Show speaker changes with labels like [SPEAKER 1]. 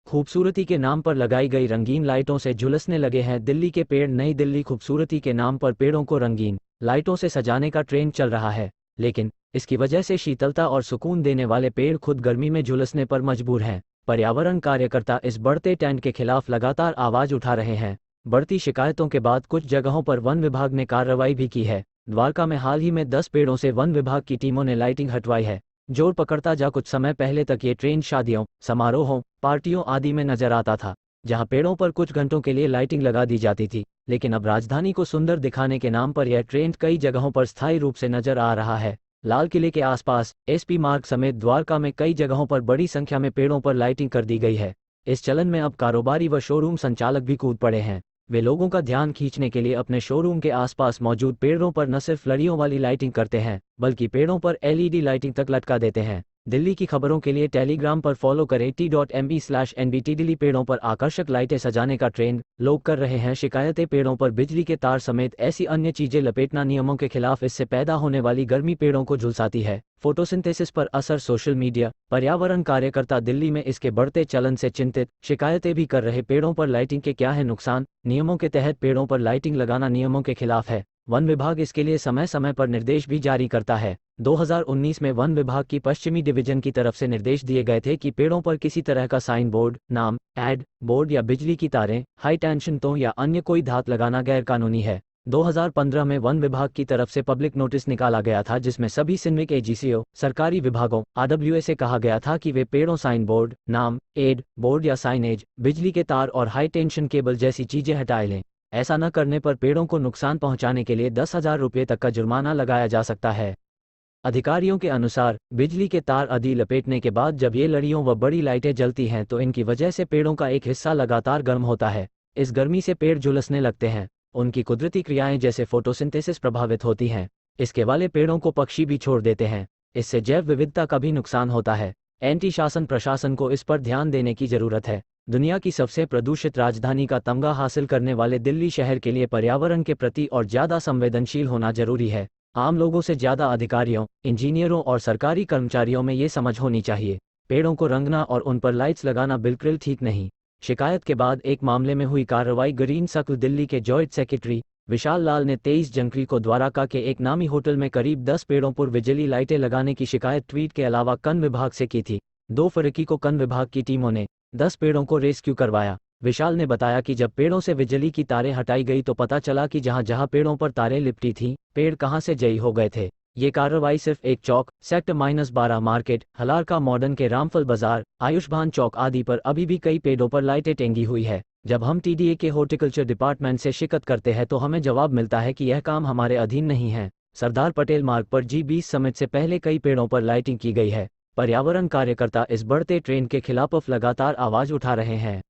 [SPEAKER 1] खूबसूरती के नाम पर लगाई गई रंगीन लाइटों से झुलसने लगे हैं दिल्ली के पेड़। नई दिल्ली खूबसूरती के नाम पर पेड़ों को रंगीन लाइटों से सजाने का ट्रेंड चल रहा है, लेकिन इसकी वजह से शीतलता और सुकून देने वाले पेड़ खुद गर्मी में झुलसने पर मजबूर हैं। पर्यावरण कार्यकर्ता इस बढ़ते ट्रेंड के खिलाफ लगातार आवाज उठा रहे हैं। बढ़ती शिकायतों के बाद कुछ जगहों पर वन विभाग ने कार्रवाई भी की है। द्वारका में हाल ही में 10 पेड़ों से वन विभाग की टीमों ने लाइटिंग हटवाई है। जोर पकड़ता जा कुछ समय पहले तक ये ट्रेंड शादियों, समारोहों, पार्टियों आदि में नजर आता था, जहां पेड़ों पर कुछ घंटों के लिए लाइटिंग लगा दी जाती थी। लेकिन अब राजधानी को सुंदर दिखाने के नाम पर यह ट्रेंड कई जगहों पर स्थायी रूप से नजर आ रहा है। लाल किले के आसपास, एसपी मार्ग समेत द्वारका में कई जगहों पर बड़ी संख्या में पेड़ों पर लाइटिंग कर दी गई है। इस चलन में अब कारोबारी व शोरूम संचालक भी कूद पड़े हैं। वे लोगों का ध्यान खींचने के लिए अपने शोरूम के आसपास मौजूद पेड़ों पर न सिर्फ लड़ियों वाली लाइटिंग करते हैं, बल्कि पेड़ों पर एलईडी लाइटिंग तक लटका देते हैं। दिल्ली की खबरों के लिए टेलीग्राम पर फॉलो करें t.me/nbt दिल्ली। पेड़ों पर आकर्षक लाइटें सजाने का ट्रेंड लोग कर रहे हैं शिकायतें। पेड़ों पर बिजली के तार समेत ऐसी अन्य चीजें लपेटना नियमों के खिलाफ। इससे पैदा होने वाली गर्मी पेड़ों को झुलसाती है। फोटोसिंथेसिस पर असर। सोशल मीडिया पर्यावरण कार्यकर्ता दिल्ली में इसके बढ़ते चलन से चिंतित, शिकायतें भी कर रहे। पेड़ों पर लाइटिंग के क्या है नुकसान? नियमों के तहत पेड़ों पर लाइटिंग लगाना नियमों के खिलाफ है। वन विभाग इसके लिए समय समय पर निर्देश भी जारी करता है। 2019 में वन विभाग की पश्चिमी डिवीजन की तरफ से निर्देश दिए गए थे कि पेड़ों पर किसी तरह का साइन बोर्ड, नाम, एड बोर्ड या बिजली की तारें, हाई टेंशन तो या अन्य कोई धात लगाना गैरकानूनी है। 2015 में वन विभाग की तरफ से पब्लिक नोटिस निकाला गया था, जिसमें सभी सिन्विक एजेंसियों, सरकारी विभागों, आरडब्ल्यूए से कहा गया था कि वे पेड़ों, साइन बोर्ड, नाम, एड बोर्ड या साइनेज, बिजली के तार और हाई टेंशन केबल जैसी चीजें हटा लें। ऐसा न करने पर पेड़ों को नुकसान पहुंचाने के लिए 10,000 रुपये तक का जुर्माना लगाया जा सकता है। अधिकारियों के अनुसार बिजली के तार आदि लपेटने के बाद जब ये लड़ियों व बड़ी लाइटें जलती हैं तो इनकी वजह से पेड़ों का एक हिस्सा लगातार गर्म होता है। इस गर्मी से पेड़ झुलसने लगते हैं। उनकी कुदरती क्रियाएं जैसे फोटोसिंथेसिस प्रभावित होती हैं। इसके वाले पेड़ों को पक्षी भी छोड़ देते हैं। इससे जैव विविधता का भी नुकसान होता है। एंटी शासन प्रशासन को इस पर ध्यान देने की जरूरत है। दुनिया की सबसे प्रदूषित राजधानी का तमगा हासिल करने वाले दिल्ली शहर के लिए पर्यावरण के प्रति और ज्यादा संवेदनशील होना जरूरी है। आम लोगों से ज्यादा अधिकारियों, इंजीनियरों और सरकारी कर्मचारियों में ये समझ होनी चाहिए। पेड़ों को रंगना और उन पर लाइट्स लगाना बिल्कुल ठीक नहीं। शिकायत के बाद एक मामले में हुई कार्रवाई। ग्रीन सर्कल दिल्ली के जॉइंट सेक्रेटरी विशाल लाल ने 23 जनवरी को द्वारका के एक नामी होटल में करीब 10 पेड़ों पर बिजली लाइटें लगाने की शिकायत ट्वीट के अलावा वन विभाग से की थी। 2 फरवरी को वन विभाग की टीमों ने 10 पेड़ों को रेस्क्यू करवाया। विशाल ने बताया कि जब पेड़ों से बिजली की तारें हटाई गई तो पता चला कि जहां जहां पेड़ों पर तारें लिपटी थीं, पेड़ कहां से जई हो गए थे। ये कार्रवाई सिर्फ एक चौक, सेक्टर -12 मार्केट, हलारका मॉडर्न के रामफल बाजार, आयुष्मान चौक आदि पर अभी भी कई पेड़ों पर लाइटें टेंगी हुई है। जब हम टीडीए के हॉर्टिकल्चर डिपार्टमेंट से शिकायत करते हैं तो हमें जवाब मिलता है कि यह काम हमारे अधीन नहीं है। सरदार पटेल मार्ग पर G20 समिट से पहले कई पेड़ों पर लाइटिंग की गई है। पर्यावरण कार्यकर्ता इस बढ़ते ट्रेंड के खिलाफ लगातार आवाज उठा रहे हैं।